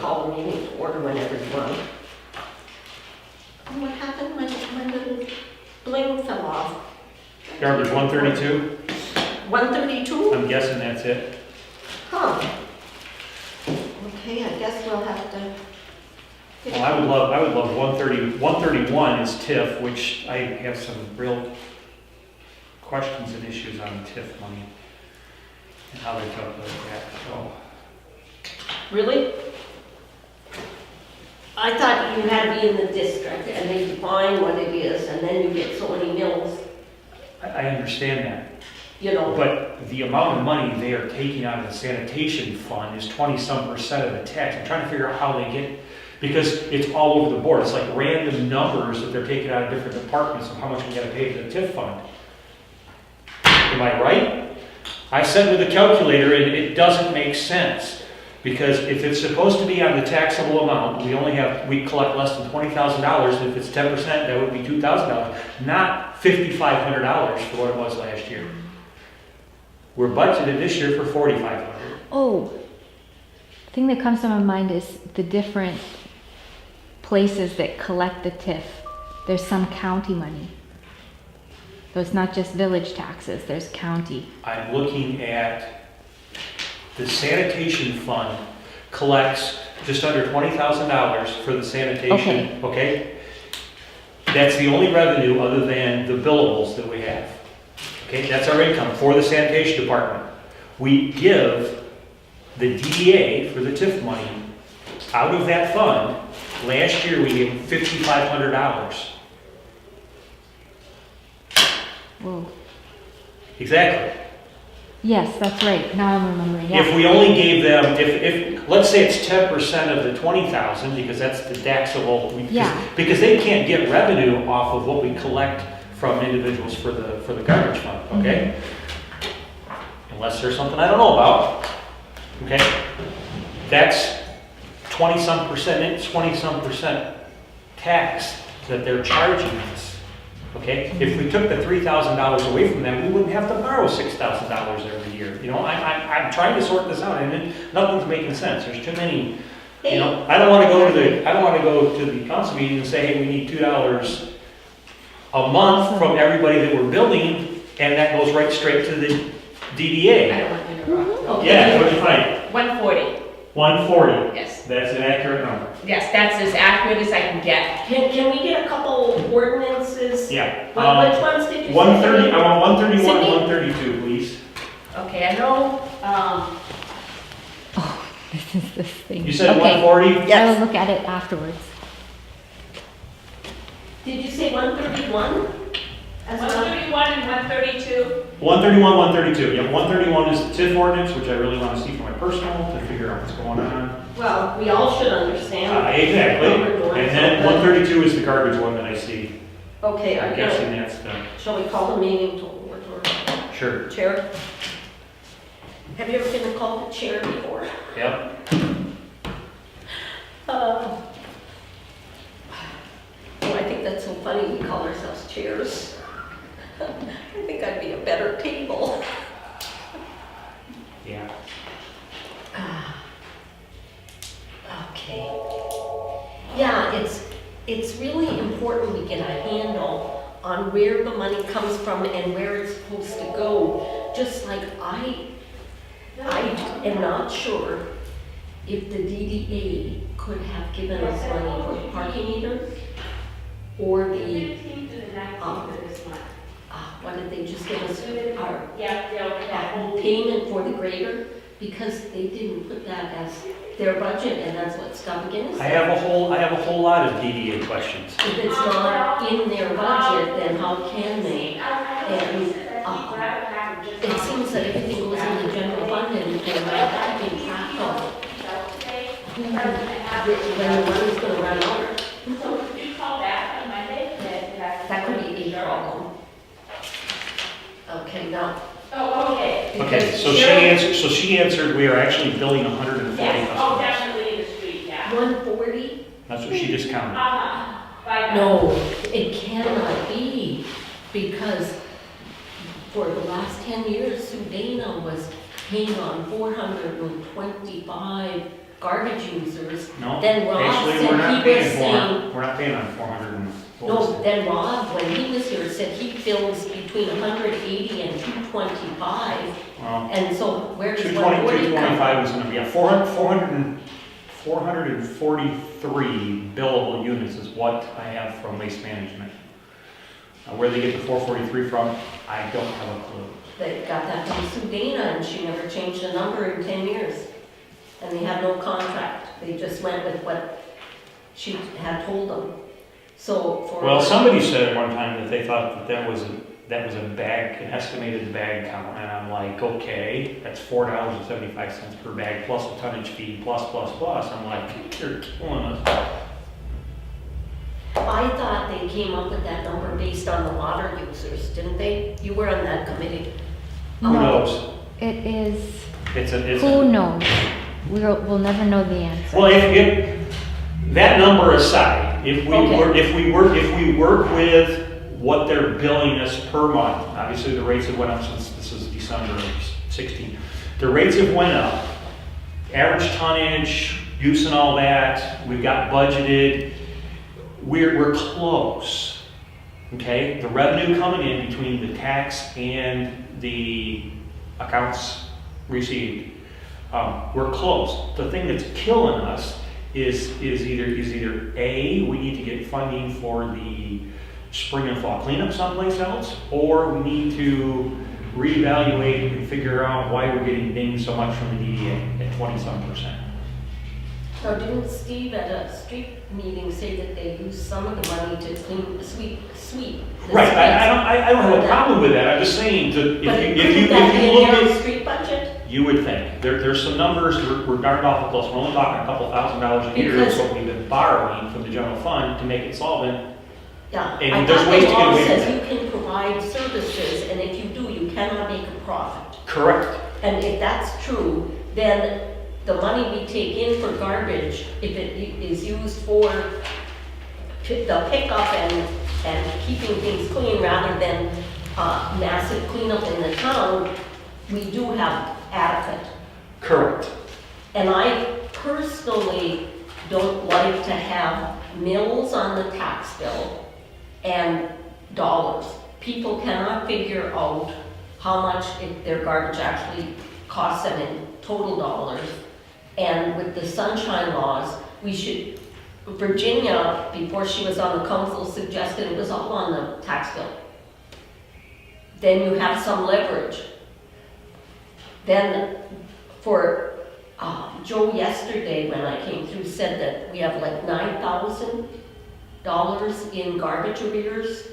call a meeting to order whenever you want. And what happened? My little bling fell off. Garbage 132? 132? I'm guessing that's it. Huh. Okay, I guess we'll have to. Well, I would love 130, 131 is TIF, which I have some real questions and issues on TIF money and how they calculate that, so. Really? I thought you had to be in the district and they define what it is and then you get so many mills, I understand that, you know. but the amount of money they are taking out of the sanitation fund is 20-some% of the tax. I'm trying to figure out how they get, because it's all over the board. It's like random numbers that they're taking out of different departments of how much we gotta pay to the TIF fund. Am I right? I said with a calculator, it doesn't make sense. Because if it's supposed to be on the taxable amount, we collect less than $20,000, and if it's 10%, that would be $2,000, not $5,500 for what it was last year. We're budgeted this year for $4,500. Oh, the thing that comes to my mind is the different places that collect the TIF. There's some county money. So it's not just village taxes, there's county. I'm looking at the sanitation fund collects just under $20,000 for the sanitation, okay? That's the only revenue other than the billables that we have. Okay, that's our income for the sanitation department. We give the DDA for the TIF money out of that fund. Last year we gave them $5,500. Whoa. Exactly. Yes, that's right. Now I'm remembering. Yeah. If we only gave them, if let's say it's 10% of the 20,000, because that's the taxable, because they can't get revenue off of what we collect from individuals for the garbage fund, okay? Unless there's something I don't know about, okay? That's 20-some%, it's 20-some% tax that they're charging us. Okay, if we took the $3,000 away from them, we wouldn't have to borrow $6,000 every year. You know, I'm trying to sort this out, and nothing's making sense. There's too many. You know, I don't want to go to the council meeting and say, hey, we need $2 a month from everybody that we're billing, and that goes right straight to the DDA. I don't want to interrupt. Okay. Yeah, what'd you find? 140. 140. Yes. That's an accurate number. Yes, that's as accurate as I can get. Can we get a couple ordinances? Yeah. Which ones did you 130. I want 131 and Sydney? 132, please. Okay, I know, Oh, this is this thing. You said Okay. 140. I will look at it afterwards. Did you say 131? As well? 131 and 132. 131, 132. Yeah, 131 is the TIF ordinance, which I really want to see for my personal to figure out what's going on. Well, we all should understand. Exactly. what we're doing. And then 132 is the garbage one that I see. Okay, I'm are guessing you, that's the, shall we call the meeting to order? sure. Chair? Have you ever been called the chair before? Yep. Oh, I think that's so funny, we call ourselves chairs. I think I'd be a better table. Yeah. Okay. Yeah, it's really important we get a handle on where the money comes from and where it's supposed to go. Just like I am not sure if the DDA could have given us money for the parking meter or the, what did they just give us? Our payment for the grader, because they didn't put that as their budget, and that's what Scottagan is. I have a whole lot of DDA questions. If it's not in their budget, then how can they? And it seems that everything goes in the general fund and they're not keeping track of when the money's gonna run out. So could you call back on Monday? That could be a problem. Okay, now. Oh, okay. Okay, so she answered we are actually billing 140 Yes, oh, customers. definitely in the street, yeah. 140? That's what she just counted. No, it cannot be, because for the last 10 years, Sudana was paying on 425 garbage users, No, then Rob actually, we're said not he was paying saying, we're not paying on 400 and. no, then Rob, when he was here, said he fills between 180 and 225, Well, and so where does 220, 140 come from? 225 is gonna be, 443 billable units is what I have from Waste Management. Where they get the 443 from, I don't have a clue. They got that from Sue Dana, and she never changed the number in 10 years. And they have no contract. They just went with what she had told them. So for. Well, somebody said at one time that they thought that was a bag, an estimated bag count, and I'm like, okay, that's $4.75 per bag plus a tonnage fee plus. I'm like, you're killing us. I thought they came up with that number based on the water users, didn't they? You were on that committee. Who knows? It is, It's who knows? We'll never know the answer. Well, if that number aside, if we work with what they're billing us per month, obviously the rates have went up since this is December of 16. The rates have went up. Average tonnage, use and all that, we've got budgeted. We're close. Okay, the revenue coming in between the tax and the accounts received, we're close. The thing that's killing us is either A, we need to get funding for the spring and fall cleanup someplace else, or we need to reevaluate and figure out why we're getting dinged so much from the DDA at 20-some%. Now, didn't Steve at a street meeting say that they used some of the money to clean, sweep? the Right, streets? I don't have a problem with that. I'm just saying that But if couldn't you that be in look their at, street budget? you would think there's some numbers we're darned awful close. We're only talking a couple $1,000s a year is Because- what we've been borrowing from the general fund to make it solvent. Yeah, And I there's thought ways the to get law away with says that. you can provide services, and if you do, you cannot make a profit. Correct. And if that's true, then the money we take in for garbage, if it is used for the pickup and keeping things clean rather than massive cleanup in the town, we do have adequate. Correct. And I personally don't like to have mills on the tax bill and dollars. People cannot figure out how much their garbage actually costs them in total dollars. And with the sunshine laws, Virginia, before she was on the council, suggested it was all on the tax bill. Then you have some leverage. Then for Joe yesterday, when I came through, said that we have like $9,000 in garbage arrears.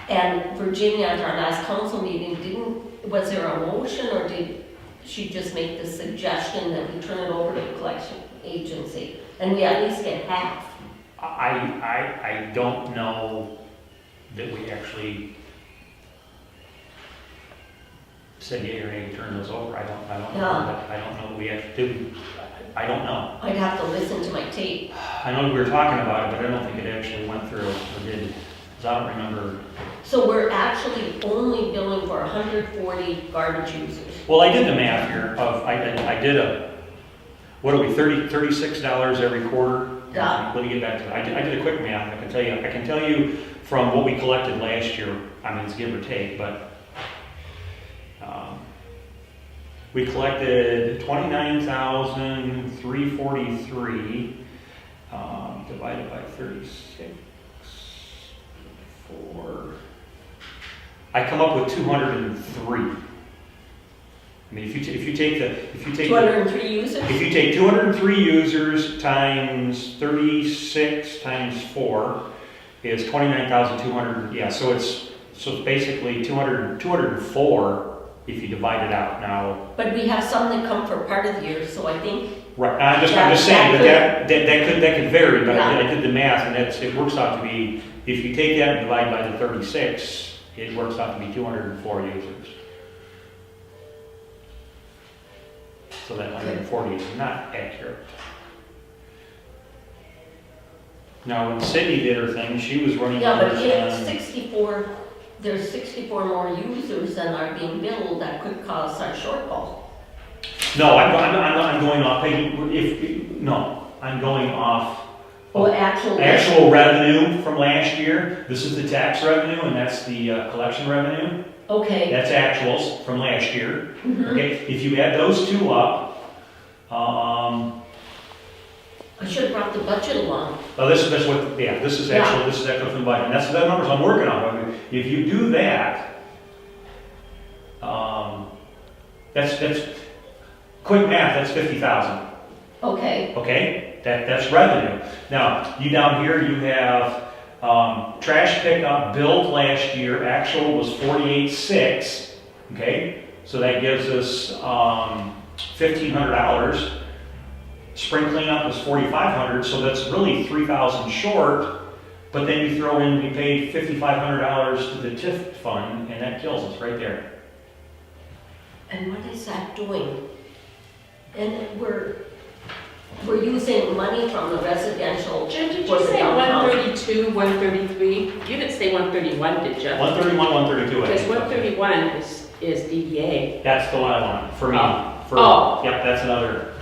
And Virginia, at our last council meeting, was there a motion, or did she just make the suggestion that we turn it over to the collection agency? And we at least get half. I don't know that we actually said yea or nay to turn those over. I don't know. Yeah. I don't know that we actually did. I don't know. I'd have to listen to my tape. I know we were talking about it, but I don't think it actually went through or did. Because I don't remember. So we're actually only billing for 140 garbage users. Well, I did the math here of, I did what are we, $36 every quarter? Yeah. Let me get back to that. I did a quick math. I can tell you from what we collected last year, I mean, it's give or take, but we collected 29,343 divided by 36. I come up with 203. I mean, if you take 203 users? if you take 203 users times 36 times 4 is 29,200. Yeah, so it's basically 204 if you divide it out now. But we have some that come for part of the year, so I think. Right. I'm just saying that could vary, but I did the math, and it works out to be, if you take that and divide by the 36, it works out to be 204 users. So that 140 is not accurate. Now, when Sydney did her thing, she was running. Yeah, but numbers if 64, there's 64 more users than are being billed, that could cause a shortfall. No, I'm going off, Peggy, no, I'm going off Well, actually. actual revenue from last year. This is the tax revenue, and that's the collection revenue. Okay. That's actuals from last year. Mhm. Okay, if you add those two up, I should have brought the budget along. oh, this is actual from the budget. And that's the numbers I'm working on. I mean, if you do that, that's quick math, that's 50,000. Okay. Okay, that's revenue. Now, you down here, you have trash pickup billed last year, actual was 48,600, okay? So that gives us $1,500. Spring cleanup was 4,500, so that's really 3,000 short. But then you throw in, we paid $5,500 to the TIF fund, and that kills us right there. And what is that doing? And we're using money from the residential. Jim, did for you the say downtown. 132, 133? You didn't say 131, did you? 131, 132, I Because think. 131 is DDA. That's the one I want, for me. Oh. Yep, that's another.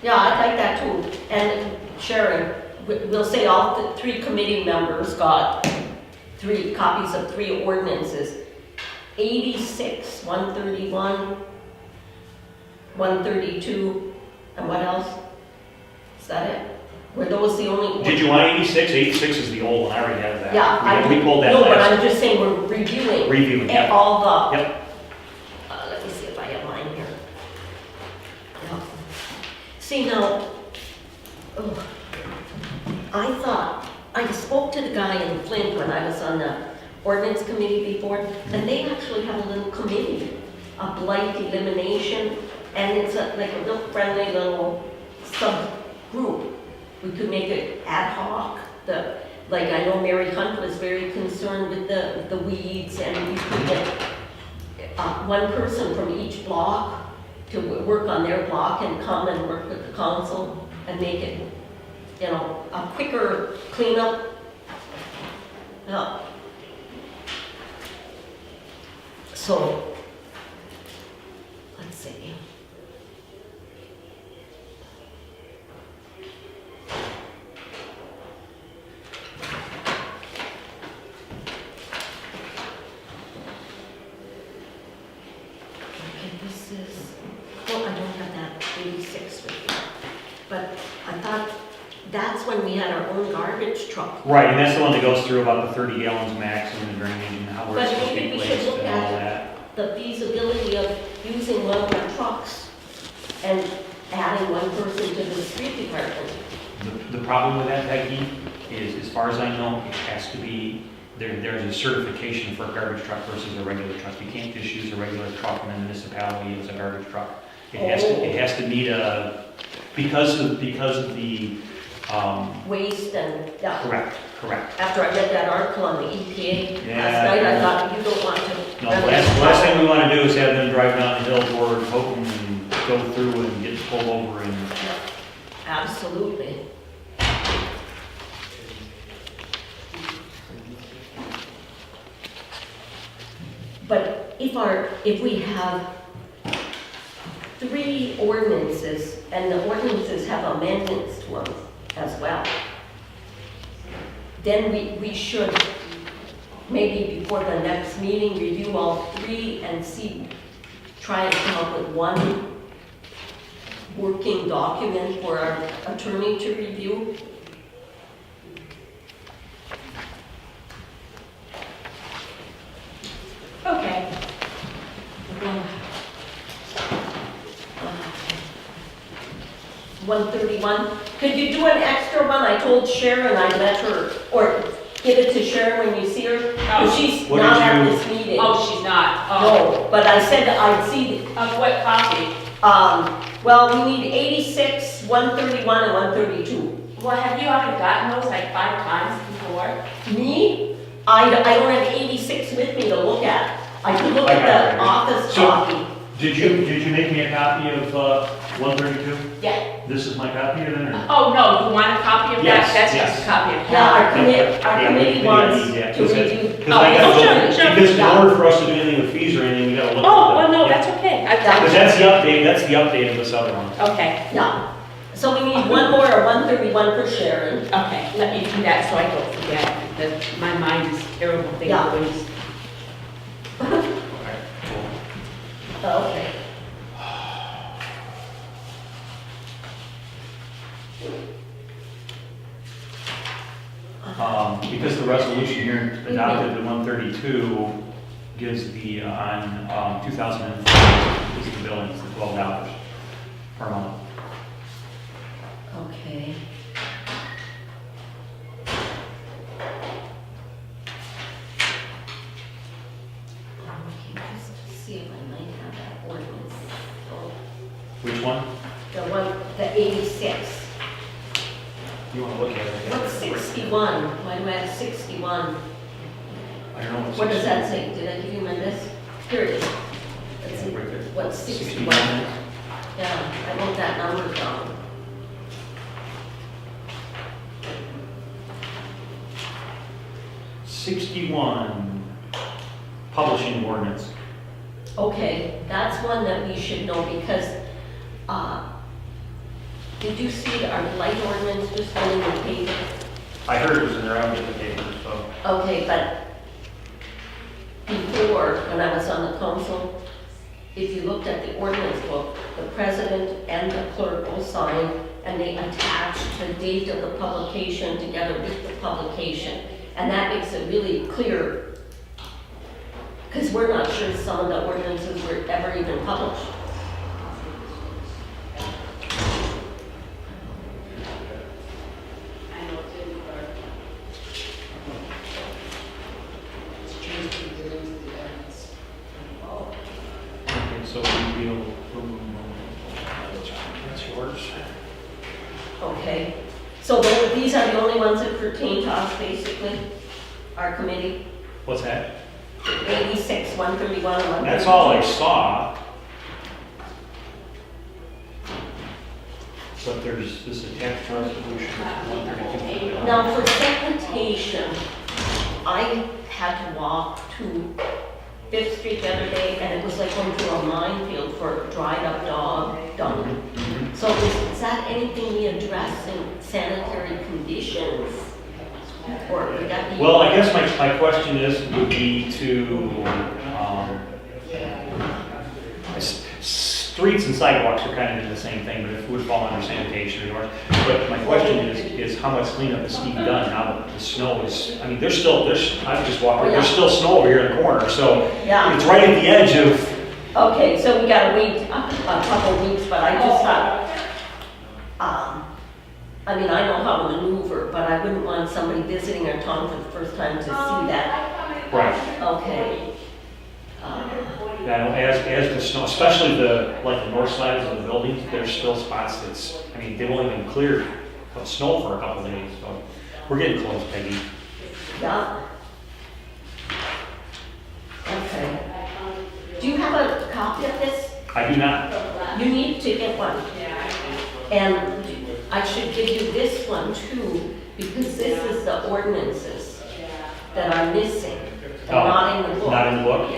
Yeah, I'd like that too. And Sharon, we'll say all the 3 committee members got 3 copies of 3 ordinances. 86, 131, 132, and what else? Is that it? Were those the only? Did you want 86? 86 is the old one, I already have that. Yeah, We pulled that no, but last. I'm just saying we're reviewing. Reviewing, And yep. all the. Yep. Let me see if I have mine here. No. See now, I thought, I spoke to the guy in Flint when I was on the ordinance committee before, and they actually have a little committee, a blight elimination, and it's like a real friendly little subgroup. We could make it ad hoc, like I know Mary Hunt was very concerned with the weeds, and we could get one person from each block to work on their block and come and work with the council and make it, a quicker cleanup. Yeah. So, let's see. Okay, this is, oh, I don't have that 86 with me. But I thought that's when we had our own garbage truck. Right, and that's the one that goes through about the 30 gallons max and the drainage and how we're But supposed to maybe be we should placed look and all at that. the feasibility of using one of our trucks and adding one person to the street department. The problem with that, Peggy, is as far as I know, it has to be, there's a certification for a garbage truck versus a regular truck. You can't just use a regular truck in a municipality as a garbage truck. It has to meet because of the, Waste and, yeah. correct. After I read that article on the EPA Yeah. last night, I thought you don't want to. No, the last thing we want to do is have them drive down the hill toward Houghton and go through and get pulled over and. Absolutely. But if we have 3 ordinances, and the ordinances have amendments to them as well, then we should, maybe before the next meeting, review all 3 and try and come up with one working document for our attorney to review. Okay. 131. Could you do an extra one? I told Sharon I'd let her, or give it to Sharon when you see her. 'Cause Oh. she's What not did at you- this meeting. Oh, she's not. Oh. No, but I said I'd see, Of what copy? well, we need 86, 131, and 132. Well, have you already gotten those like 5 times before? Me? I don't have 86 with me to look at. I could look I at got it the right. office So- copy. Did you make me a copy of 132? Yeah, This is my copy of it, or? Oh, no, you want a copy of that? Yes, That's yes. just a copy of yeah, our that. committee wants to review. Because I Oh, gotta sure, look, sure. because in order for us to do anything with fees or anything, we gotta look. Oh, at well, no, yeah. that's okay. I Because that's the update of this other one. Okay, Yeah. So we need one more or 131 for Sharon. okay, let me do that so I don't forget, because my mind is terrible thing Yeah. always. Okay, cool. Okay. Because the resolution here adopted the 132 gives the, on 2004, is the billings, the $12 per month. Okay. Okay, just to see if I might have that ordinance. Oh, Which one? the one, the 86. You want to look at it? What's 61? Why do I have 61? I don't know What does that say? Did I give you my list? Here it is. Let's see. Right there. What's 61? 61. Yeah, I wrote that number down. Publishing ordinance. Okay, that's one that we should know because, did you see our light ordinance just went in the paper? I heard it was in there, I don't get the paper, so. Okay, but before, when I was on the council, if you looked at the ordinance book, the president and the clerk will sign and they attach the date of the publication together with the publication. And that makes it really clear, because we're not sure some of the ordinances were ever even published. Okay, so we will, that's yours. Okay, so these are the only ones that pertain to us, basically, our committee, What's that? 86, 131, 132. That's all I saw. But there's this attached resolution, 132. Now, for sanitation, I had to walk to Fifth Street the other day, and it was like going through a minefield for dried up dog dung. Mhm. So is that anything we address in sanitary conditions? Or would that be? Well, I guess my question would be to, streets and sidewalks are kind of the same thing, but it would fall under sanitation or, but my question is how much cleanup is being done now that the snow is, I mean, I just walked, there's still snow over here in the corner, so Yeah. it's right at the edge of, Okay, so we gotta wait a couple of weeks, but I just thought, I mean, I know how to maneuver, but I wouldn't want somebody visiting our town for the first time to see that. right. Okay. Now, as the snow, especially the north sides of the buildings, there's still spots I mean, they've only been cleared of snow for a couple of days, so we're getting close, Peggy. Yeah. Okay. Do you have a copy of this? I do not. You need to get one. And I should give you this one too, because this is the ordinances that are missing, and not in the book. Not in the book?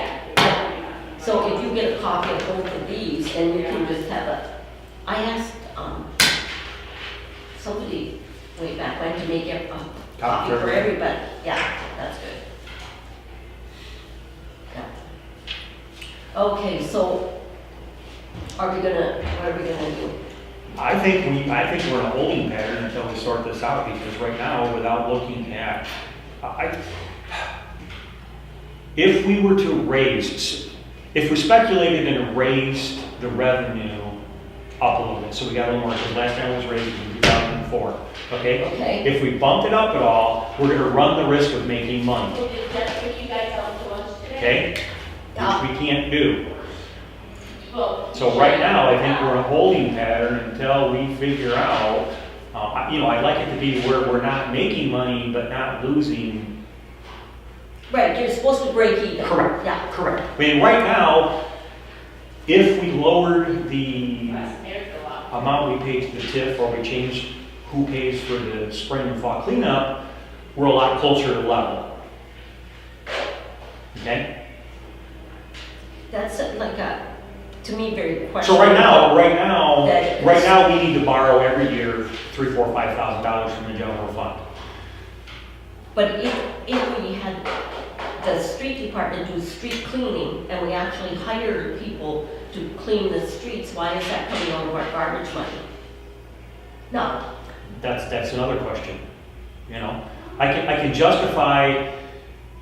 So if you get a copy of both of these, then you can just have I asked, somebody way back when to make a copy for everybody. Yeah, that's good. Yeah. Okay, so what are we gonna do? I think we're in a holding pattern until we sort this out, because right now, without looking at, if we were to if we speculated and raised the revenue up a little bit, so we got a little more, because last time it was raised in 2004, okay? Okay. If we bumped it up at all, we're gonna run the risk of making money, okay? Which we can't do. So right now, I think we're in a holding pattern until we figure out, I'd like it to be where we're not making money, but not losing. Right, you're supposed to break even. Correct. Yeah. Correct. I mean, right now, if we lowered the amount we pay to the TIF, or we changed who pays for the spring and fall cleanup, we're a lot closer to level. Okay? That's like a to me, very So questionable. right now, we need to borrow every year $3,000, $4,000, $5,000 from the general fund. But if we had the street department do street cleaning, and we actually hired people to clean the streets, why is that coming out of our garbage money? No, That's another question, you know? I can justify,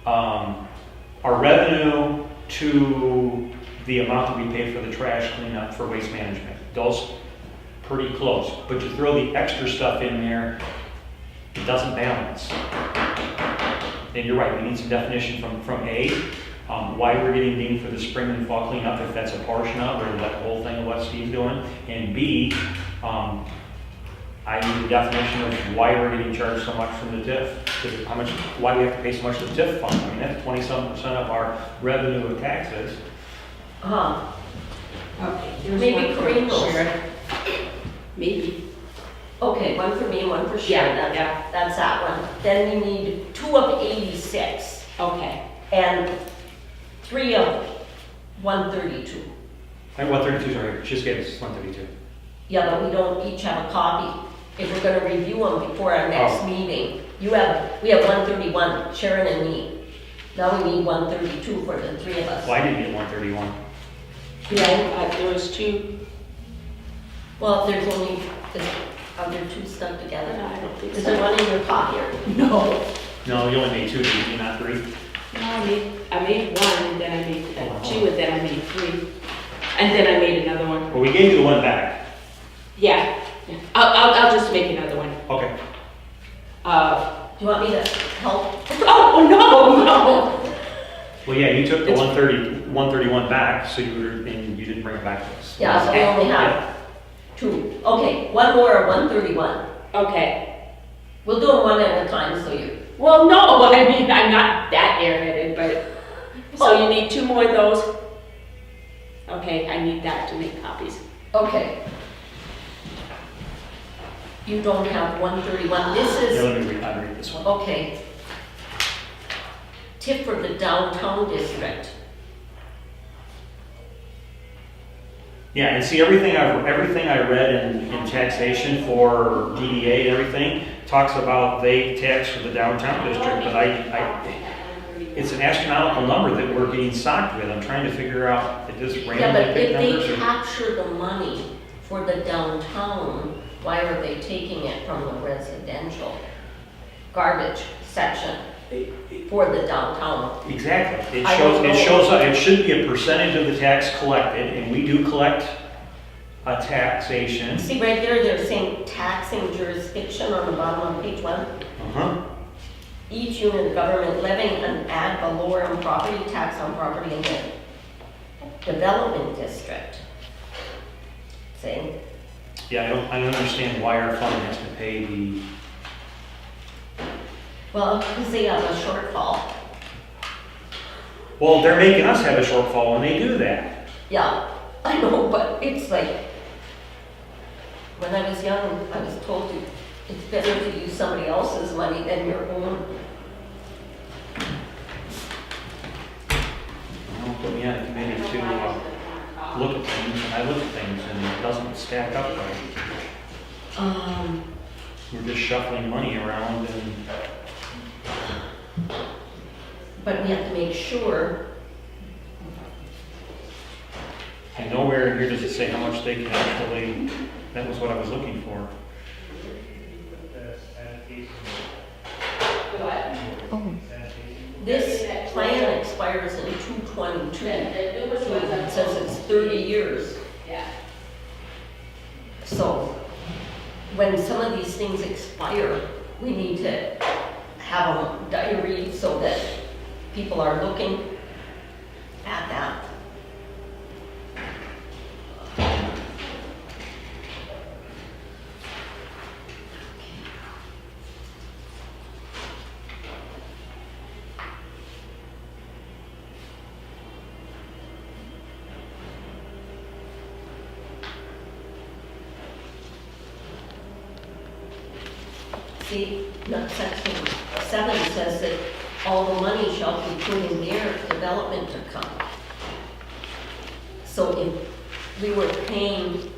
our revenue to the amount that we pay for the trash cleanup for waste management. Those pretty close, but you throw the extra stuff in there, it doesn't balance. And you're right, we need some definition from A, why we're getting dinged for the spring and fall cleanup, if that's a portion of, or the whole thing of what Steve's doing. And B, I need a definition of why we're getting charged so much from the TIF. Why do we have to pay so much to the TIF fund? I mean, that's 20-some% of our revenue of taxes. Okay. here's Maybe one for Corinne knows. Sharon. Maybe. okay, one for me and one for Sharon, that's that one. Then we need 2 of 86, Okay. and 3 of 132. And 132 is right, she just gave us 132. Yeah, but we don't each have a copy. If we're gonna review them before our next meeting, we have 131, Sharon and me. Now we need 132 for the 3 of us. Well, I didn't get 131. Yeah, there was 2. Well, if there's only, are there 2 stuck together? No, I don't think Is so. there one in your copy? No. No, you only made 2, didn't you, not 3? No, I made 1, and then I made 2, and then I made 3. And then I made another one. Well, we gave you the one back. Yeah. I'll just make another one. Okay. Do you want me to help? Oh, no. Well, yeah, you took the It's- 131 back, so and you didn't bring it back to us. Yeah, so we only have 2. Okay, one more of 131. Okay. We'll do them one at a time, so you, Well, no, I mean, I'm not that airheaded, but, so you need 2 more of those? Okay, I need that to make copies. okay. You don't have 131, this Yeah, is, let me read this one. okay. Tip for the downtown district. Yeah, and see, everything I read in taxation for DDA and everything talks about they tax for the downtown district, but it's an astronomical number that we're getting socked with. I'm trying to figure out if this Yeah, randomly but picked if numbers they or. capture the money for the downtown, why are they taking it from the residential garbage section for the downtown? Exactly. It I don't shows know. up, it should be a percentage of the tax collected, and we do collect a taxation. See right there, they're saying taxing jurisdiction on the bottom of page 1. Uh-huh. Each unit of government levying an ad valorem property tax on property in the development district. See? Yeah, I don't understand why our fund has to pay the, Well, because they have a shortfall. well, they're making us have a shortfall when they do that. Yeah, I know, but it's like, when I was young, I was told it's better to use somebody else's money than your own. Don't put me on a committee to look at things, and I look at things, and it doesn't stack up right. We're just shuffling money around and, But we have to make sure, and nowhere in here does it say how much they can actually, that was what I was looking for. Oh, this plan expires in 2/22. It says it's 30 years. Yeah. So when some of these things expire, we need to have them diaried so that people are looking at that. See, section 7 says that all the money shall be put in their development account. So if we were paying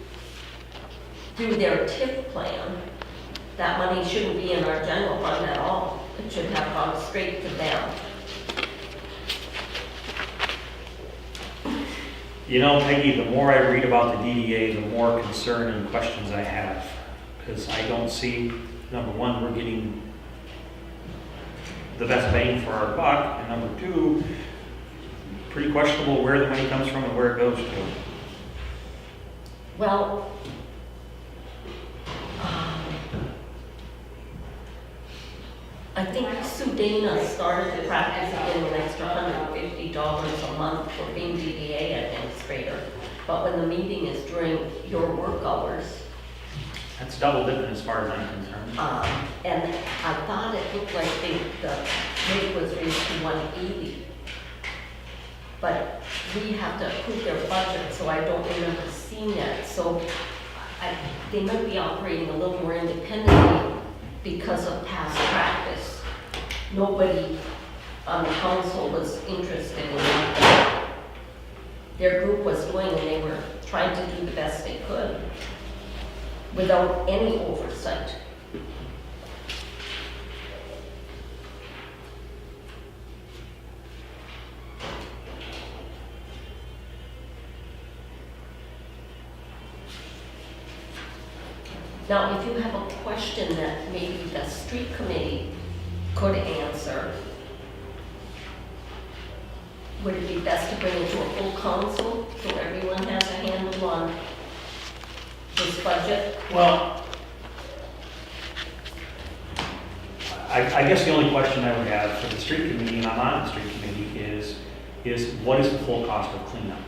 through their TIF plan, that money shouldn't be in our general fund at all. It should have gone straight to them. You know, Peggy, the more I read about the DDA, the more concern and questions I have. Because I don't see, number one, we're getting the best bang for our buck, and number two, pretty questionable where the money comes from and where it goes to. Well, I think Sue Dana started the practice of getting an extra $150 a month for being DDA administrator. But when the meeting is during your work hours, That's double dipping as far as I'm concerned. and I thought it looked like the rate was raised to 180. But we have to approve their budget, so I don't remember seeing that. So they might be operating a little more independently because of past practice. Nobody on the council was interested in what their group was doing, and they were trying to do the best they could without any oversight. Now, if you have a question that maybe the street committee could answer, would it be best to bring it to a full council so everyone has a handle on this budget? Well, I guess the only question I would have for the street committee, and I'm on the street committee, is what is the full cost of cleanup?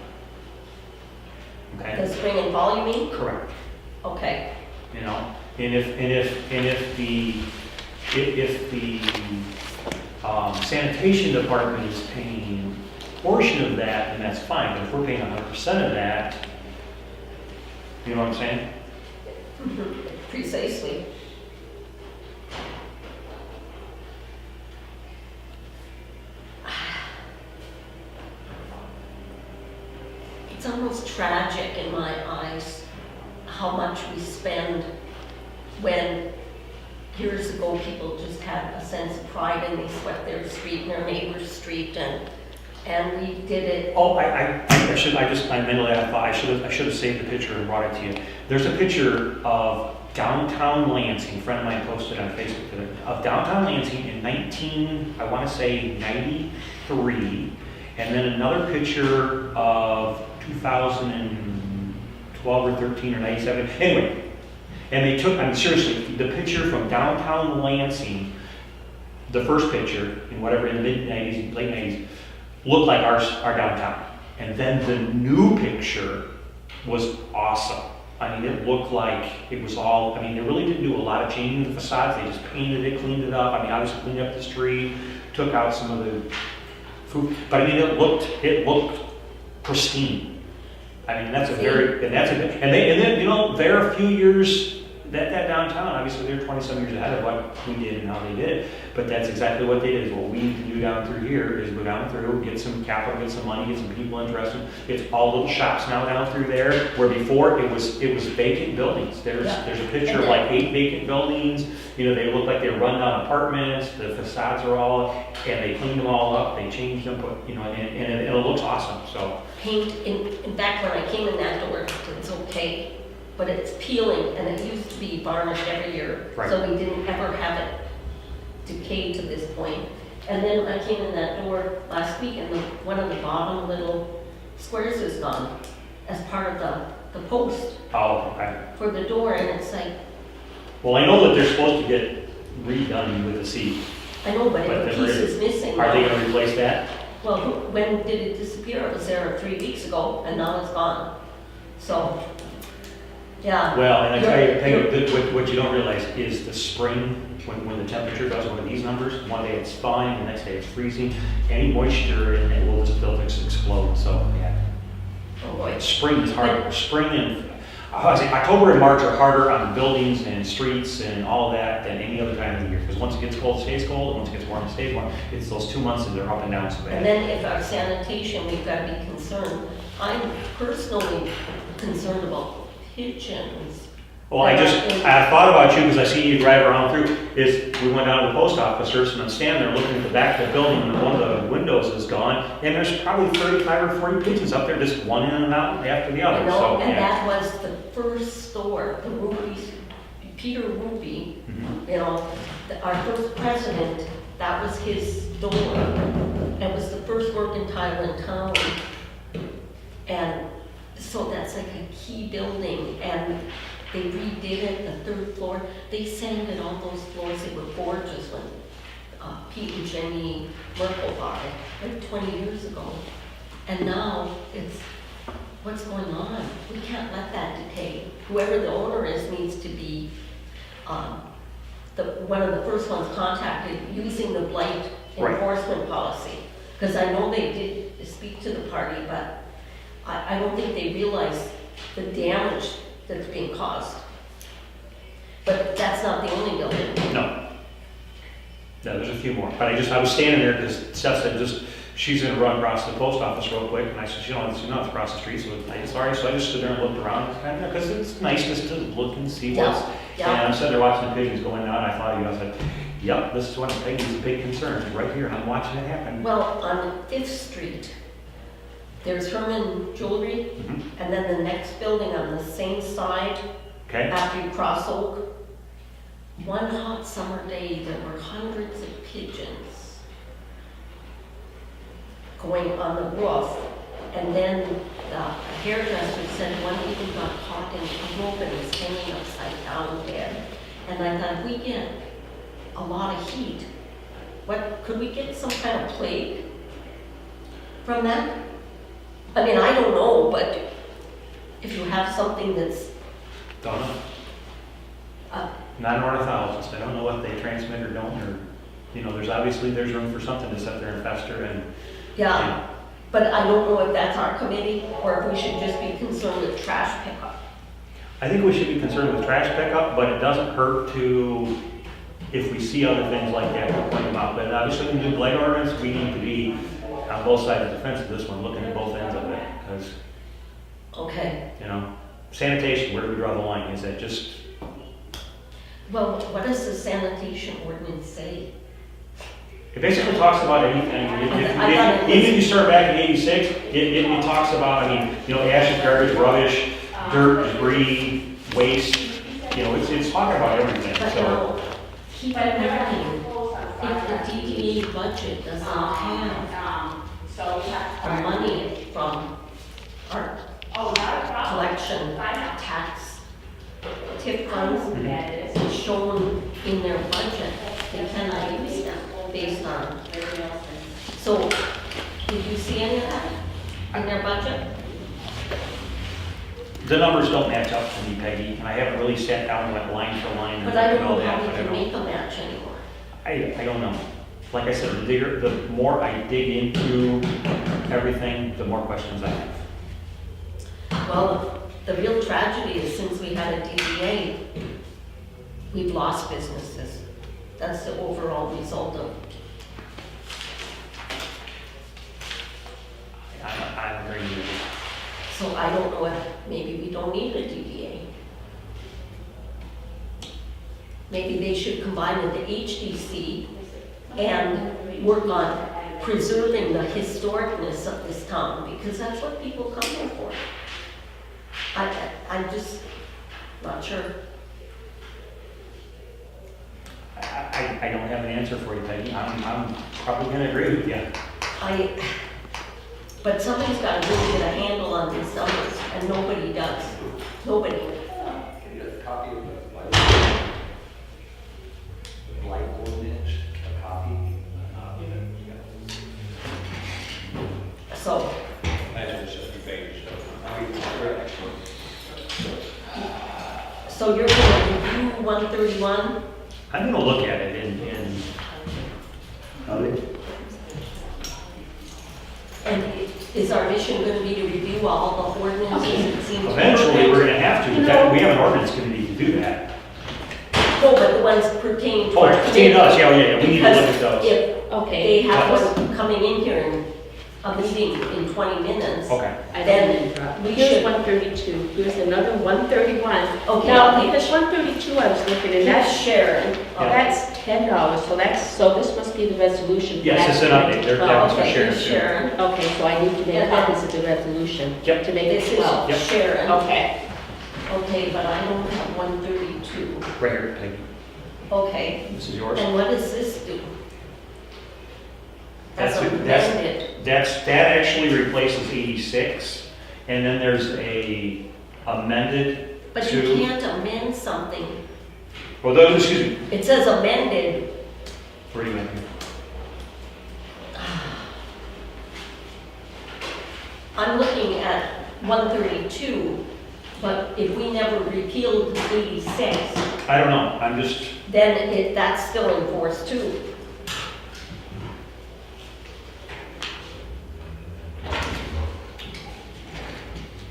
Okay? The spring and voluming? Correct. Okay. You know, and if the sanitation department is paying a portion of that, then that's fine. But if we're paying 100% of that, you know what I'm saying? Precisely. It's almost tragic in my eyes how much we spend when years ago people just had a sense of pride and they swept their street and their neighbor's street, and we did it. Oh, I should have saved the picture and brought it to you. There's a picture of downtown Lansing, a friend of mine posted on Facebook today, of downtown Lansing in 93, and then another picture of 2012 or 13 or 97. Anyway, and they took, seriously, the picture from downtown Lansing, the first picture in whatever, in the mid-90s, late 90s, looked like our downtown. And then the new picture was awesome. I mean, it looked like it was all, I mean, they really didn't do a lot of changing the facades. They just painted it, cleaned it up. I mean, obviously cleaned up the street, took out some of the food. But I mean, it looked pristine. I mean, and then, you know, they're a few years, that downtown, obviously they're 20-some years ahead of what we did and how they did it, but that's exactly what they did. Is what we need to do down through here is go down through, get some capital, get some money, get some people interested. It's all little shops now down through there, where before it was vacant buildings. There's a picture of like 8 vacant buildings. You know, they look like they were run down apartments. The facades are all, and they cleaned them all up. They changed them, you know, and it looks awesome. So Paint, in fact, when I came in that door, it's okay, but it's peeling, and it used to be varnished every year. Right. So we didn't ever have it decay to this point. And then I came in that door last week, and one of the bottom little squares is gone as part of the post okay. for the door, and it's like, Well, I know that they're supposed to get redone with the seat. I know, but But the then piece is missing Are they now. going to replace that? Well, when did it disappear? It was there 3 weeks ago, and now it's gone. So, yeah. Well, and I tell You're- you, Peggy, what you don't realize is the spring, when the temperature does one of these numbers, one day it's thawing, the next day it's freezing, any moisture in it will just explode. So, yeah. Oh, boy. Spring is harder. Spring and October and March are harder on buildings and streets and all that than any other time of the year. Because once it gets cold, it stays cold. And once it gets warm, it stays warm. It's those 2 months that they're up and down so And bad. then if our sanitation, we've got to be concerned. I'm personally concerned about pigeons. Well, I thought about you because I see you drive around through, we went down to the post office, and I'm standing there looking at the back of the building, and one of the windows is gone, and there's probably 35 or 40 pigeons up there, just one in and out after the other, You know, so, and yeah. that was the first store, the Ruby's, Peter Ruby, Mhm. you know, our first president, that was his store. It was the first mercantile in town. And so that's like a key building, and they redid it, the third floor. They sanded all those floors, they were gorgeous when Pete and Jenny Merkel bought it, like 20 years ago. And now it's, what's going on? We can't let that decay. Whoever the owner is needs to be one of the first ones contacted using the blight Right. enforcement policy. Because I know they did speak to the party, but I don't think they realize the damage that's being caused. But that's not the only building. No. No, there's a few more, but I was standing there because Steph said she's gonna run across the post office real quick, and I said, it's not across the street, so sorry, so I just stood there and looked around, because it's nice just to look and see what's, Yeah. and I'm sitting there watching the pigeons going out, and I thought of you, I was like, yep, this is one of Peggy's big concerns, right here, and I'm watching it happen. Well, on 5th Street, there's Herman Jewelry, Mhm. and then the next building on the same side, Okay, after you cross Oak, one hot summer day, there were hundreds of pigeons going on the roof. And then the hairdresser said one even got caught in a rope and was hanging upside down dead. And I thought, if we get a lot of heat, could we get some kind of plague from that? I mean, I don't know, but if you have something that's, don't know. uh, Not in ornithologists, I don't know what they transmit or don't, or, there's room for something to sit there and fester and. yeah, but I don't know if that's our committee or if we should just be concerned with trash pickup. I think we should be concerned with trash pickup, but it doesn't hurt to, if we see other things like that, to point them out. But obviously, in the new blight ordinance, we need to be on both sides of the fence of this one, looking at both ends of it. Because, Okay, sanitation, where do we draw the line? Is that just, well, what does the sanitation ordinance say? it basically talks about anything. I thought it was- Even if you start back in '86, it talks about, ashes, garbage, rubbish, dirt, debris, waste. It's talking about everything, But so. keep in mind, if the DDA budget does not have the money from our collection tax tip funds shown in their budget, they cannot use them based on. So, did you see any of that in their budget? The numbers don't match up to me, Peggy, and I haven't really sat down and went line for line and But I don't all know that, how we but I can don't. make a match anymore. I don't know. Like I said, the more I dig into everything, the more questions I have. Well, the real tragedy is since we had a DDA, we've lost businesses. That's the overall result of. I'm agreeing with you. So I don't know if maybe we don't need a DDA. Maybe they should combine with the HDC and work on preserving the historicness of this town, because that's what people come here for. I'm just not sure. I don't have an answer for you, Peggy. I'm probably gonna agree with you. But somebody's got to really get a handle on these numbers, and nobody does. Nobody. Can you get a copy of the blight ordinance, a copy? So, Imagine it's just a page, so you're going to review 131? I'm gonna look at it And is our mission going to be to review all the ordinances? It seems eventually we're gonna have to. We have an ordinance committee to do that. No, but the ones pertaining to Oh, our pertaining to us, yeah, we need to look at Because those. if Okay. they have one coming in here in a meeting in 20 minutes. Okay. I Then didn't interrupt. we Here's should- 132, here's another 131. Okay, Now, okay. this 132 I was looking at, That's that's, Sharon. that's $10, so this must be the resolution. for Yes, that it's an update. They're- $12. that was for Okay, Sharon, here's too. Sharon. Okay, so I need to make And then- copies of the resolution Yep. to make This it 12. is Yep. Sharon. Okay, Okay, but I don't have 132. Right here, Peggy. Okay, This is yours. and what does this do? That's That's- amended. That actually replaces 86, and then there's a amended But you to, can't amend something. well, those, excuse me, It says amended. where do you want? I'm looking at 132, but if we never repealed 86, I don't know, I'm just, then that's still in force too.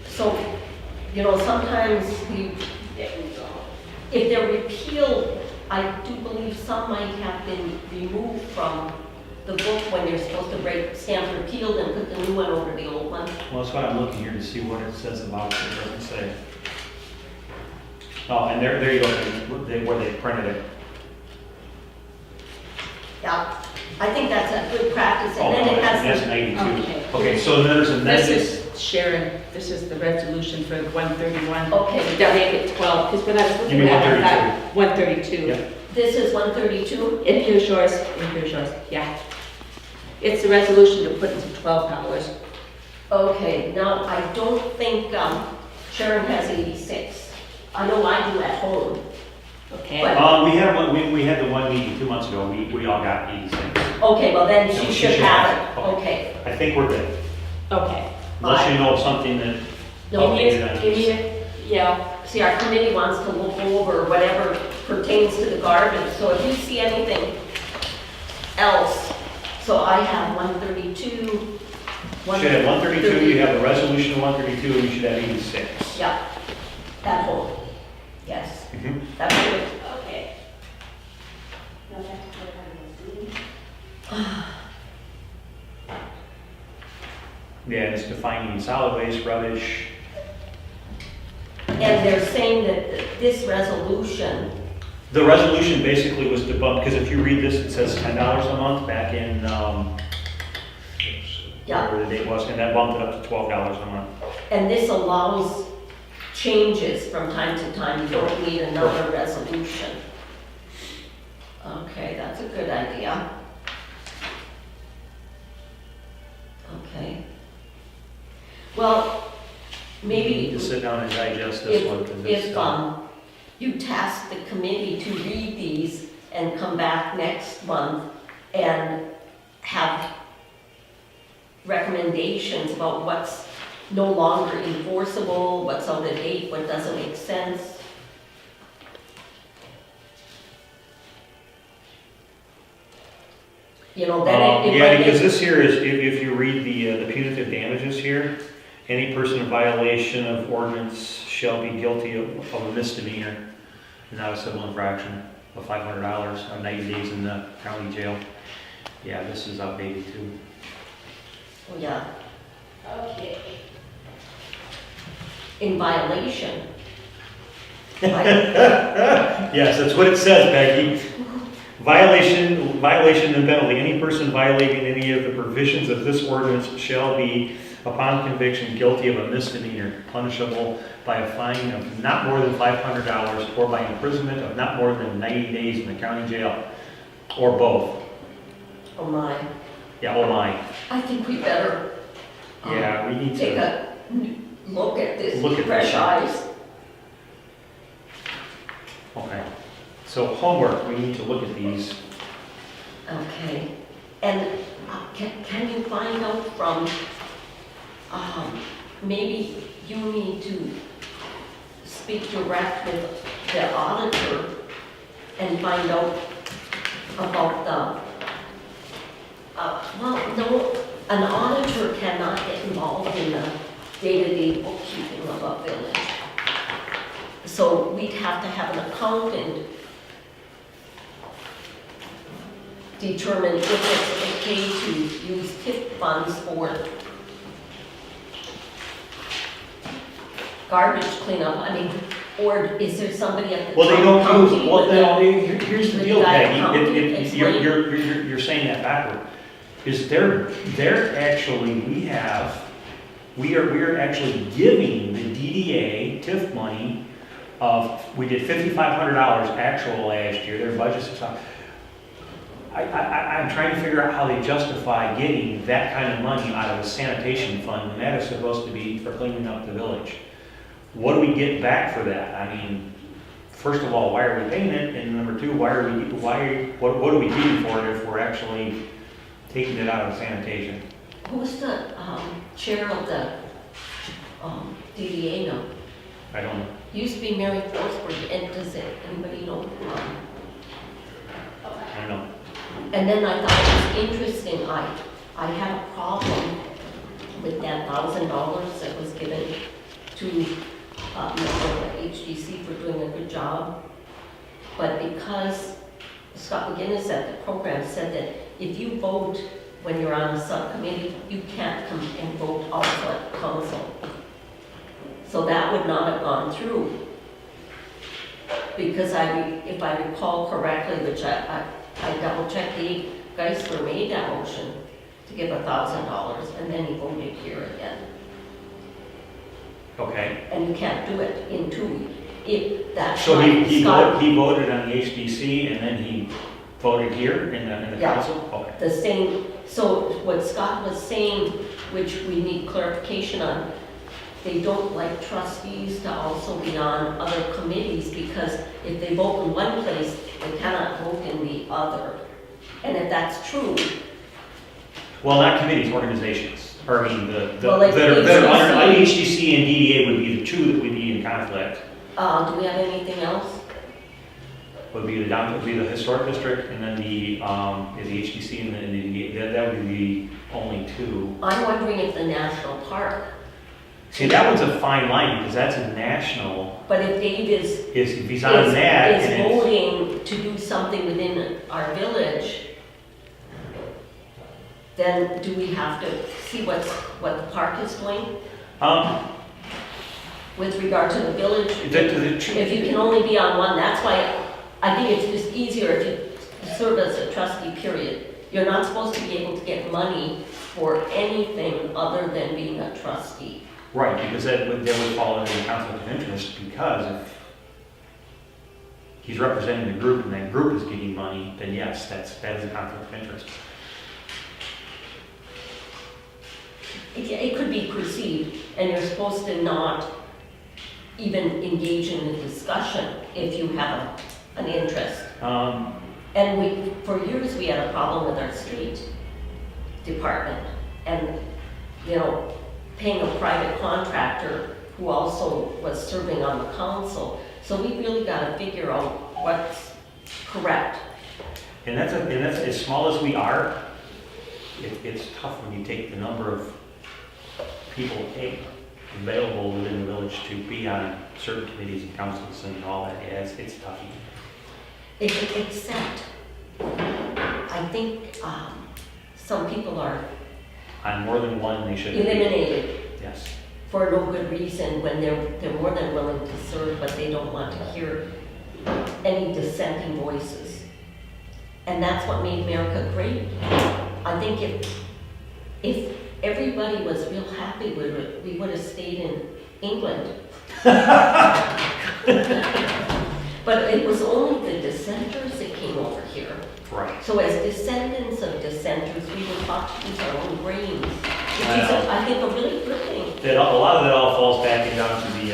So, you know, sometimes if they're repealed, I do believe some might have been removed from the book when you're supposed to stamp repealed and put the new one over the old one. well, that's why I'm looking here to see what it says about it, it doesn't say. Oh, and there you go, where they printed it. Yeah, I think that's a good practice, Oh, and then it that's has, 92. Okay. Okay, so there's this amended, is Sharon, this is the resolution for 131. okay, They'll make it 12, because when I was You looking mean at it, I thought 132. Yeah. this is 132. And here's yours, yeah. It's the resolution to put into $12. Okay, now, I don't think Sharon has 86. I know I do at home. Okay. But- we had one, we had the one meeting 2 months ago, we all got 86. Okay, well then No, she she should should have have it, it. okay. I think we're good, Okay. unless you know of something that No, updated on Give these. me, yeah. See, our committee wants to look over whatever pertains to the garbage, so if you see anything else, so I have 132. You should have 132, you have a resolution of 132, and you should have 86. Yeah, at home, yes, Mhm. that's good. Okay. No, that's what I was doing. Yeah, it's defining solid waste, rubbish. And they're saying that this resolution, The resolution basically was to bump, because if you read this, it says $10 a month back in, yeah, whatever the date was, and that bumped it up to $12 a month. and this allows changes from time to time, you don't need another resolution. Okay, that's a good idea. Okay. Well, You need maybe to sit down and digest this one, because it's, if you task the committee to read these and come back next month and have recommendations about what's no longer enforceable, what's out of date, what doesn't make sense. You know, then it yeah, might because make, this here is, if you read the punitive damages here, any person in violation of ordinance shall be guilty of a misdemeanor, not a civil infraction, of $500 or 90 days in the county jail. Yeah, this is outdated too. oh, yeah, Okay. in violation. Yes, that's what it says, Becky. Violation and penalty. Any person violating any of the provisions of this ordinance shall be, upon conviction, guilty of a misdemeanor, punishable by a fine of not more than $500 or by imprisonment of not more than 90 days in the county jail, or both. Oh my, Yeah, oh my. I think we better Yeah, we need take to, a look at this Look with at fresh this. eyes. okay. So homework, we need to look at these. Okay, and can you find out from, maybe you need to speak direct with the auditor and find out about the, well, no, an auditor cannot get involved in the day-to-day bookkeeping of a village. So we'd have to have an accountant determine if it's okay to use TIF funds for garbage cleanup, I mean, or is there somebody at the Well, they don't county use, well, with here's the with deal, that Peggy, county explain? you're saying that backward. Is they're actually, we are actually giving the DDA TIF money we did $5,500 actual last year, their budget's $600. I'm trying to figure out how they justify getting that kind of money out of a sanitation fund, when that is supposed to be for cleaning up the village. What do we get back for that? I mean, first of all, why are we paying it? And number two, what are we getting for it if we're actually taking it out of sanitation? Who's the chair of the DDA now? I don't know. Used to be Mary Forsberg, and does anybody know? I don't know. And then I thought it was interesting, I had a problem with that $1,000 that was given to the HDC for doing a good job. But because Scott McGinnis at the program said that if you vote when you're on a subcommittee, you can't come and vote also at council. So that would not have gone through. Because if I recall correctly, which I double checked, the Geisler made that motion to give $1,000, and then he voted here again. Okay. And you can't do it in 2 weeks. If that's So why he Scott, voted on the HDC and then he voted here in the Yeah. council? Okay. the same, so what Scott was saying, which we need clarification on, they don't like trustees to also be on other committees, because if they vote in one place, they cannot vote in the other. And if that's true, Well, not committees, organizations, or I mean, Well, like that are under, HDC. HDC and DDA would be the two that would be in conflict. do we have anything else? Would be the historic district, and then the HDC and the DDA, that would be the only two. I'm wondering if the national park, See, that one's a fine line, because that's a national, but if Dave is if he's on that, and is it's, voting to do something within our village, then do we have to see what the park is doing with regard to the village? If you can only be on one, that's why I think it's just easier if you serve as a trustee, period. You're not supposed to be able to get money for anything other than being a trustee. right, because that would fall under the conflict of interest, because if he's representing the group and that group is getting money, then yes, that is a conflict of interest. It could be perceived, and you're supposed to not even engage in a discussion if you have an interest. And for years, we had a problem with our street department, and, paying a private contractor who also was serving on the council. So we really got to figure out what's correct. And that's as small as we are, it's tough when you take the number of people available within the village to be on certain committees and councils and all that. Yeah, it's tough. Except, I think some people are On more than one, they should be. eliminated Yes. for no good reason when they're more than willing to serve, but they don't want to hear any dissenting voices. And that's what made America great. I think if everybody was real happy with it, we would have stayed in England. But it was only the dissenters that came over here. Right. So as descendants of dissenters, we were taught to use our own brains, which is, Wow. I think, a really good thing. A lot of that all falls back down to the,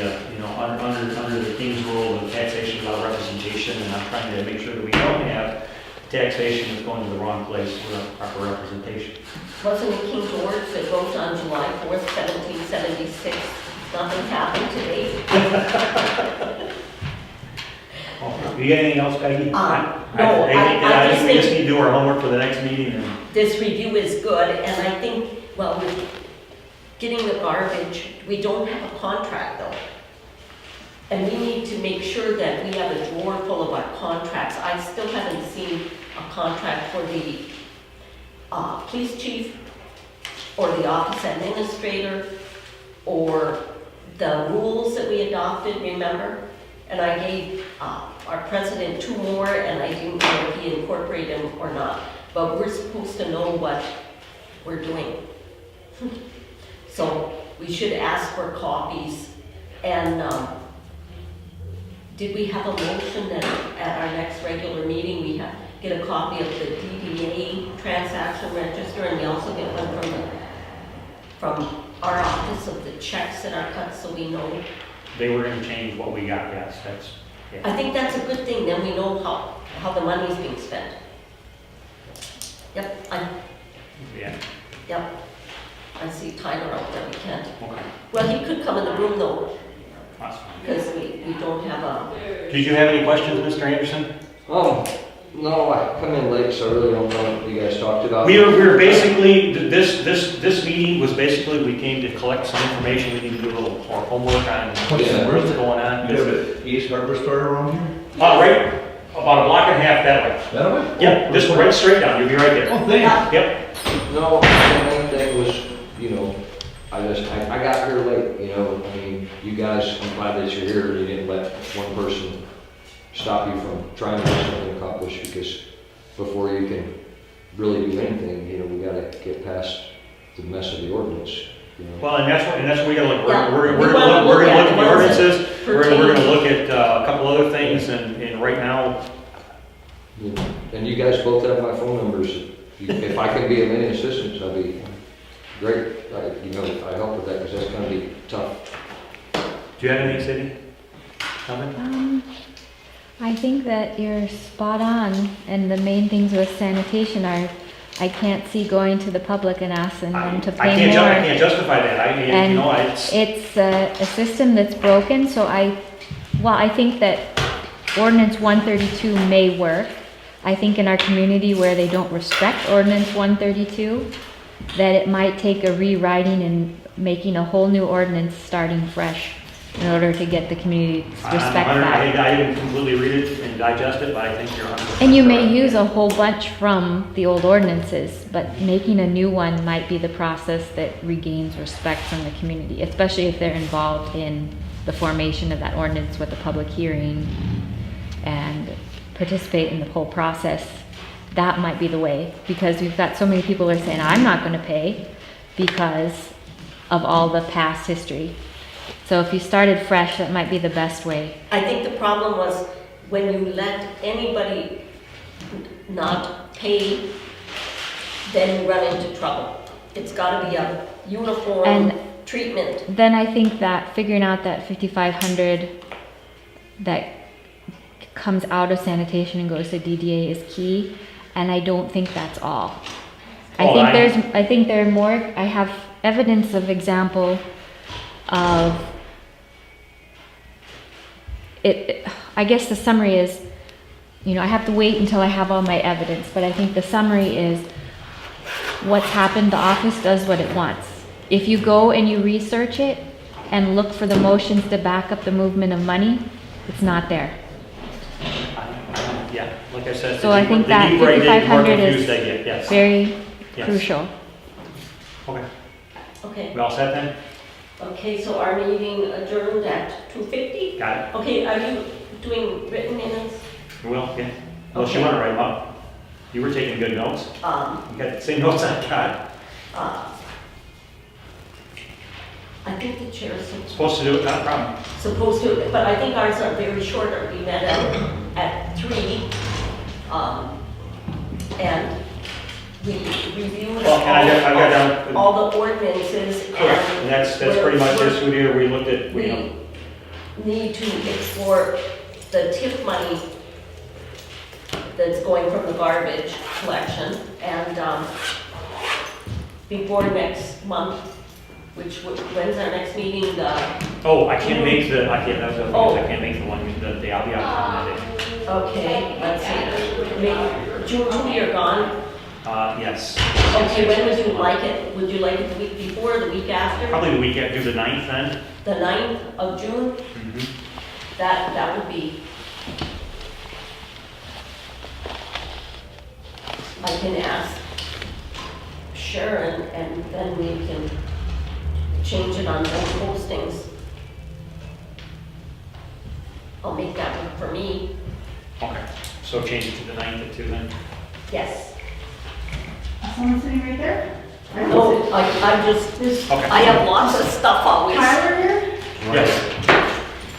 under the King's rule of taxation without representation, and I'm trying to make sure that we don't have taxation that's going to the wrong place without proper representation. Wasn't it King George that wrote on July 4th, 1776, nothing happened today? You got anything else, Peggy? No, I just think we just think need to do our homework for the next meeting and. this review is good, and I think, well, with getting the garbage, we don't have a contract though. And we need to make sure that we have a drawer full of our contracts. I still haven't seen a contract for the police chief or the office administrator or the rules that we adopted, remember? And I gave our president 2 more, and I didn't know if he incorporated them or not. But we're supposed to know what we're doing. So we should ask for copies. And did we have a motion that at our next regular meeting, we get a copy of the DDA transaction register, and we also get one from our office of the checks that are cut, so we know? They were gonna change what we got, yes, that's, yeah. I think that's a good thing, then we know how the money is being spent. Yep, Yeah, yep. I see Tyler out there, we can't. okay, Well, he could come in the room though, that's fine. because we don't have a, Did you have any questions, Mr. Anderson? No, I come in late, so I really don't know what you guys talked about. We were basically, this meeting was basically, we came to collect some information, we need to do a little more homework on what's going on. You have an East Harbor store around here? Right, about a block and a half that way. That way? Yep, just right straight down, you'll be right there. Oh, thanks. Yep, No, the main thing was, I got here late, I mean, you guys, I'm glad that you're here, and you didn't let one person stop you from trying to get something accomplished, because before you can really do anything, we gotta get past the mess of the ordinance, well, and that's what we gotta look, Yeah, we're we gonna wanna look look at at the the ones that ordinances, we're gonna pertain. look at a couple other things, and right now, And you guys both have my phone numbers. If I can be of any assistance, I'd be great. I help with that, because that's gonna be tough. do you have anything, Cindy? Comment? I think that you're spot on, and the main things with sanitation are, I can't see going to the public and asking them to I pay more. can't justify that, And it's a system that's broken, so I think that ordinance 132 may work. I think in our community where they don't respect ordinance 132, that it might take a rewriting and making a whole new ordinance starting fresh in order to get the community to respect that. I didn't completely read it and digest it, but I think you're 100%. And you may use a whole bunch from the old ordinances, but making a new one might be the process that regains respect from the community, especially if they're involved in the formation of that ordinance with a public hearing and participate in the whole process. That might be the way, because we've got so many people that are saying, I'm not gonna pay because of all the past history. So if you started fresh, that might be the best way. I think the problem was when you let anybody not pay, then you run into trouble. It's gotta be a uniform And treatment. then I think that figuring out that 5,500 that comes out of sanitation and goes to DDA is key, and I don't think that's all. I think there are more. I have evidence of example of it. I guess the summary is, I have to wait until I have all my evidence, but I think the summary is what's happened. The office does what it wants. If you go and you research it and look for the motions to back up the movement of money, it's not there. Yeah, like I said. So I think that 5,500 is yes. very Yes. crucial. Okay, Okay, we all set then? okay, so our meeting adjourned at 2:50? Got it? Okay, are you doing written minutes? We will, yeah. Unless you Okay. want to write them up. You were taking good notes. You got the same notes I got. I think the chair's Supposed to do it, not a problem. supposed to, but I think ours are very short. We met at 3, and we reviewed Well, and I got down. all the ordinances. Correct, and that's pretty much this one here, we looked at, We need to explore the tip money that's going from the garbage collection, and before next month, when's our next meeting? oh, I can't make the, I Oh. can't make the one, I'll be out on that day. Okay, let's see, June 2, you're gone. Yes. Okay, when would you like it? Would you like it the week before, the week after? Probably the week after, do the 9th then? The 9th of June? Mhm. That would be, I can ask Sharon, and then we can change it on both postings. I'll make that work for me. Okay, so change it to the 9th at 2 then? Yes. Someone sitting right there? No, I just, Okay. I have lots of stuff always. Tyler here? Yes.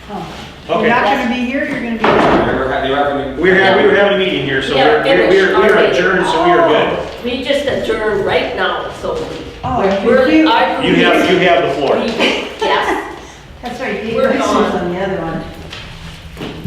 Oh. Okay. You're not gonna be here, you're gonna be there. We We were having a meeting here, so We are finished we are already. adjourned, so we are good. We just adjourned right now, so Oh, we're, you- I. You have the floor. Yes, That's right, Dave We're Rice was gone. on the other one.